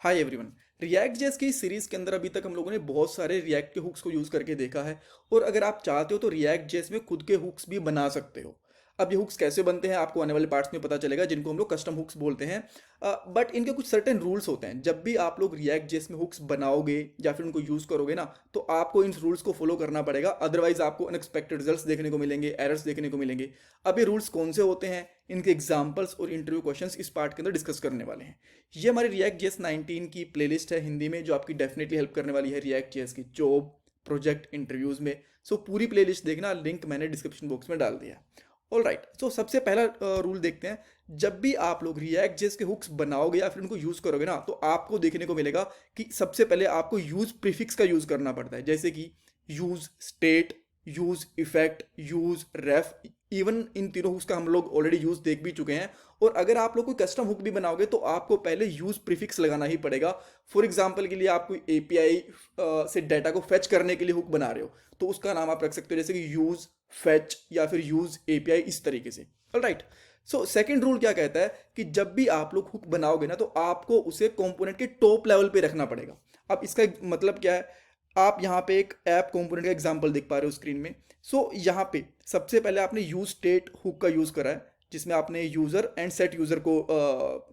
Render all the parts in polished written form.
Hi everyone. React JS की series के अंदर अभी तक हम लोगों ने बहुत सारे रिएक्ट के हुक्स को यूज़ करके देखा है। और अगर आप चाहते हो तो रिएक्ट जेएस में खुद के हुक्स भी बना सकते हो। अब ये हुक्स कैसे बनते हैं आपको आने वाले पार्ट्स में पता चलेगा, जिनको हम लोग कस्टम हुक्स बोलते हैं। बट इनके कुछ सर्टेन रूल्स होते हैं। जब भी आप लोग रिएक्ट जेएस में हुक्स बनाओगे या फिर उनको यूज़ करोगे ना, तो आपको इन रूल्स को फॉलो करना पड़ेगा, अदरवाइज आपको अनएक्सपेक्टेड रिजल्ट्स देखने को मिलेंगे, एरर्स देखने को मिलेंगे। अब ये रूल्स कौन से होते हैं, इनके एग्जाम्पल्स और इंटरव्यू क्वेश्चंस इस पार्ट के अंदर डिस्कस करने वाले हैं। ये हमारी रिएक्ट जेएस 19 की प्लेलिस्ट है हिंदी में, जो आपकी डेफिनेटली हेल्प करने वाली है रिएक्ट जेएस की जॉब प्रोजेक्ट इंटरव्यूज में। सो पूरी प्लेलिस्ट देखना, लिंक मैंने डिस्क्रिप्शन बॉक्स में डाल दिया। ऑल राइट, सो सबसे पहला रूल देखते हैं। जब भी आप लोग रिएक्ट जेएस के हुक्स बनाओगे या फिर उनको यूज करोगे ना, तो आपको देखने को मिलेगा कि सबसे पहले आपको यूज प्रीफिक्स का यूज करना पड़ता है, जैसे कि use state, use effect, use ref. Even in तीनों हुक्स का हम लोग ऑलरेडी यूज देख भी चुके हैं। और अगर आप लोग कोई कस्टम हुक भी बनाओगे तो आपको पहले यूज प्रीफिक्स लगाना ही पड़ेगा। फॉर एग्जांपल के लिए आप कोई एपीआई से डाटा को फेच करने के लिए हुक बना रहे हो, तो उसका नाम आप रख सकते हो जैसे कि यूज फेच या फिर यूज एपीआई, इस तरीके से। ऑलराइट, सो सेकंड रूल क्या कहता है कि जब भी आप लोग हुक बनाओगे ना, तो आपको उसे कंपोनेंट के टॉप लेवल पे रखना पड़ेगा। अब इसका मतलब क्या है, आप यहाँ पे एक ऐप कंपोनेंट का एग्जांपल देख पा रहे हो स्क्रीन में। सो यहाँ पे सबसे पहले आपने यूज स्टेट हुक का यूज करा है, जिसमें आपने यूजर एंड सेट यूजर को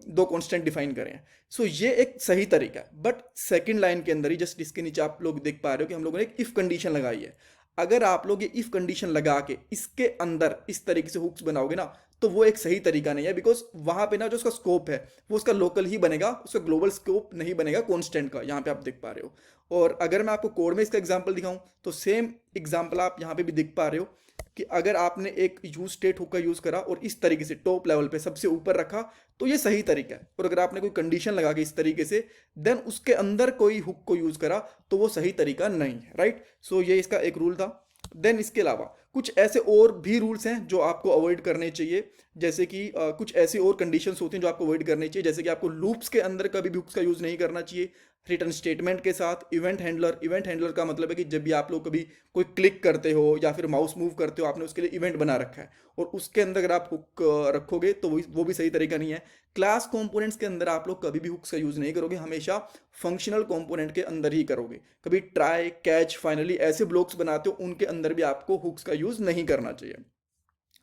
दो कांस्टेंट डिफाइन करे हैं। सो ये एक सही तरीका है। बट सेकंड लाइन के अंदर ही जस्ट इसके नीचे आप लोग देख पा रहे हो कि हम लोगों ने एक इफ कंडीशन लगाई है। अगर आप लोग ये इफ कंडीशन लगा के इसके अंदर इस तरीके से हुक्स बनाओगे ना, तो वो एक सही तरीका नहीं है। बिकॉज वहां पे ना जो उसका स्कोप है वो उसका लोकल ही बनेगा, उसका ग्लोबल स्कोप नहीं बनेगा कॉन्स्टेंट का। यहाँ पे आप देख पा रहे हो। और अगर मैं आपको कोड में इसका एग्जांपल दिखाऊं, तो सेम एग्जांपल आप यहाँ पे भी देख पा रहे हो कि अगर आपने एक यूज स्टेट हुक का यूज करा और इस तरीके से टॉप लेवल पे सबसे ऊपर रखा, तो ये सही तरीका है। और अगर आपने कोई कंडीशन लगा के इस तरीके से देन उसके अंदर कोई हुक को यूज करा, तो वो सही तरीका नहीं है। राइट, सो ये इसका एक रूल था। देन इसके अलावा कुछ ऐसे और भी रूल्स हैं जो आपको अवॉइड करने चाहिए। जैसे कि कुछ ऐसी और कंडीशंस होती हैं जो आपको अवॉइड करनी चाहिए, जैसे कि आपको लूप्स के अंदर कभी भी हुक्स का यूज नहीं करना चाहिए। रिटर्न स्टेटमेंट के साथ इवेंट हैंडलर का मतलब है कि जब भी आप लोग कभी कोई क्लिक करते हो या फिर माउस मूव करते हो, आपने उसके लिए इवेंट बना रखा है और उसके अंदर अगर आप हुक रखोगे तो वो भी सही तरीका नहीं है। क्लास कंपोनेंट्स के अंदर आप लोग कभी भी हुक्स का यूज नहीं करोगे, हमेशा फंक्शनल कंपोनेंट के अंदर ही करोगे। कभी ट्राई, कैच, फाइनली ऐसे ब्लॉक्स बनाते हो, उनके अंदर भी आपको हुक्स का यूज नहीं करना चाहिए।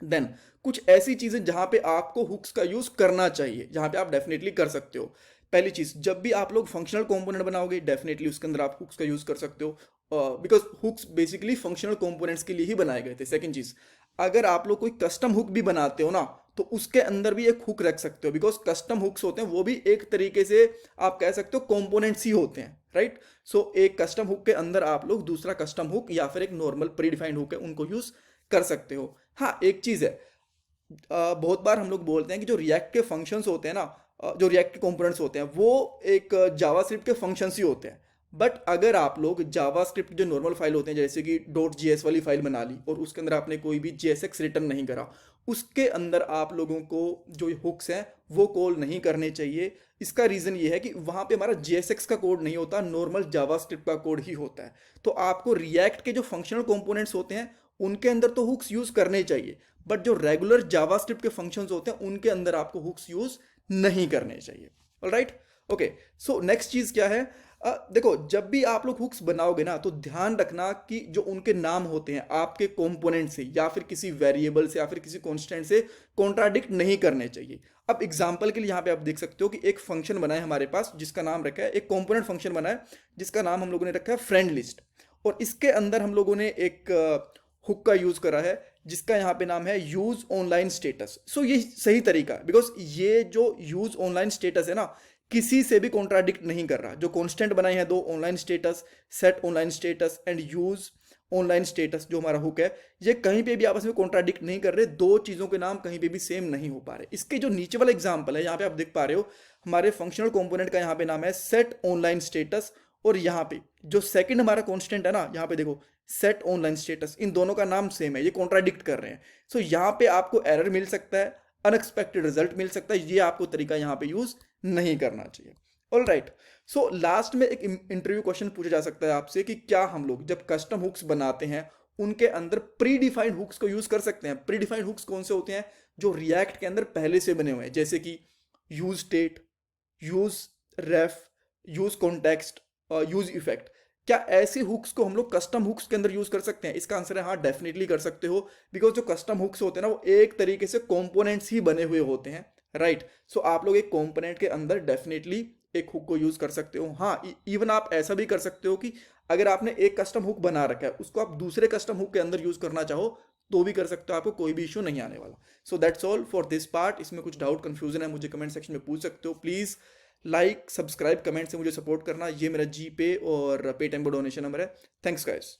देन कुछ ऐसी चीजें जहां पे आपको हुक्स का यूज करना चाहिए, जहां पे आप डेफिनेटली कर सकते हो। पहली चीज, जब भी आप लोग फंक्शनल कंपोनेंट बनाओगे डेफिनेटली उसके अंदर आप हुक्स का यूज कर सकते हो, because hooks basically functional components के लिए ही बनाए गए थे। सेकंड चीज, अगर आप लोग कोई कस्टम हुक भी बनाते हो ना, तो उसके अंदर भी एक हुक रख सकते हो, बिकॉज कस्टम हुक्स होते हैं वो भी एक तरीके से आप कह सकते हो कंपोनेंट्स ही होते हैं। राइट, सो एक कस्टम हुक के अंदर आप लोग दूसरा कस्टम हुक या फिर एक नॉर्मल प्री डिफाइंड हुक है उनको यूज कर सकते हो। हाँ, एक चीज है, बहुत बार हम लोग बोलते हैं कि जो रिएक्ट के फंक्शंस होते हैं ना, जो रिएक्ट के कंपोनेंट्स होते हैं वो एक जावास्क्रिप्ट के फंक्शंस ही होते हैं। बट अगर आप लोग जावास्क्रिप्ट जो नॉर्मल फाइल होते हैं, जैसे कि डॉट जीएस वाली फाइल बना ली और उसके अंदर आपने कोई भी जेएसएक्स रिटर्न नहीं करा, उसके अंदर आप लोगों को जो हुक्स हैं वो कॉल नहीं करने चाहिए। इसका रीज़न ये है कि वहाँ पे हमारा जेएसएक्स का कोड नहीं होता, नॉर्मल जावास्क्रिप्ट का कोड ही होता है। तो आपको रिएक्ट के जो फंक्शनल कंपोनेंट्स होते हैं उनके अंदर तो हुक्स यूज़ करने चाहिए, बट जो रेगुलर जावास्क्रिप्ट के फंक्शंस होते हैं उनके अंदर आपको हुक्स यूज नहीं करने चाहिए। ऑलराइट, ओके, सो नेक्स्ट चीज क्या है, देखो जब भी आप लोग हुक्स बनाओगे ना, तो ध्यान रखना कि जो उनके नाम होते हैं आपके कंपोनेंट से या फिर किसी वेरिएबल से या फिर किसी कांस्टेंट से कॉन्ट्राडिक्ट नहीं करने चाहिए। अब एग्जांपल के लिए यहाँ पे आप देख सकते हो कि एक फंक्शन बना है हमारे पास जिसका नाम रखा है, एक कंपोनेंट फंक्शन बना है जिसका नाम हम लोगों ने रखा है फ्रेंड लिस्ट। और इसके अंदर हम लोगों ने एक हुक का यूज करा है जिसका यहाँ पे नाम है यूज ऑनलाइन स्टेटस। सो ये सही तरीका है, बिकॉज ये जो यूज ऑनलाइन स्टेटस है ना, किसी से भी कॉन्ट्राडिक्ट नहीं कर रहा। जो कॉन्स्टेंट बनाए हैं दो, online status, set online status and use online status, जो हमारा हुक है, ये कहीं पे भी आपस में कॉन्ट्राडिक्ट नहीं कर रहे। दो चीजों के नाम कहीं पे भी सेम नहीं हो पा रहे। इसके जो नीचे वाला एग्जाम्पल है यहाँ पे आप देख पा रहे हो, हमारे फंक्शनल कंपोनेंट का यहाँ पे नाम है सेट ऑनलाइन स्टेटस। और यहाँ पे जो सेकंड हमारा कॉन्स्टेंट है ना, यहाँ पे देखो सेट ऑनलाइन स्टेटस, इन दोनों का नाम सेम है, ये कॉन्ट्राडिक्ट कर रहे हैं। सो यहाँ पे आपको एरर मिल सकता है, अनएक्सपेक्टेड रिजल्ट मिल सकता है। ये आपको तरीका यहाँ पे यूज नहीं करना चाहिए। ऑल राइट, सो लास्ट में एक इंटरव्यू क्वेश्चन पूछा जा सकता है आपसे कि क्या हम लोग जब कस्टम हुक्स बनाते हैं उनके अंदर प्री डिफाइंड हुक्स को यूज कर सकते हैं। प्री डिफाइंड हुक्स कौन से होते हैं, जो रिएक्ट के अंदर पहले से बने हुए हैं, जैसे कि यूज स्टेट, यूज रेफ, यूज कॉन्टेक्स्ट, यूज इफेक्ट, क्या ऐसी हुक्स को हम लोग कस्टम हुक्स के अंदर यूज कर सकते हैं? इसका आंसर है हाँ, डेफिनेटली कर सकते हो। बिकॉज जो कस्टम हुक्स होते हैं ना, वो एक तरीके से कंपोनेंट्स ही बने हुए होते हैं, राइट? सो आप लोग एक कंपोनेंट के अंदर डेफिनेटली एक हुक को यूज कर सकते हो। हाँ, इवन आप ऐसा भी कर सकते हो कि अगर आपने एक कस्टम हुक बना रखा है, उसको आप दूसरे कस्टम हुक के अंदर यूज करना चाहो तो भी कर सकते हो, आपको कोई भी इशू नहीं आने वाला। So that's all for this part. इसमें कुछ डाउट कंफ्यूजन है, मुझे कमेंट सेक्शन में पूछ सकते हो प्लीज़। लाइक सब्सक्राइब कमेंट से मुझे सपोर्ट करना। ये मेरा जी पे और पे टेम्पो डोनेशन नंबर है। Thanks guys.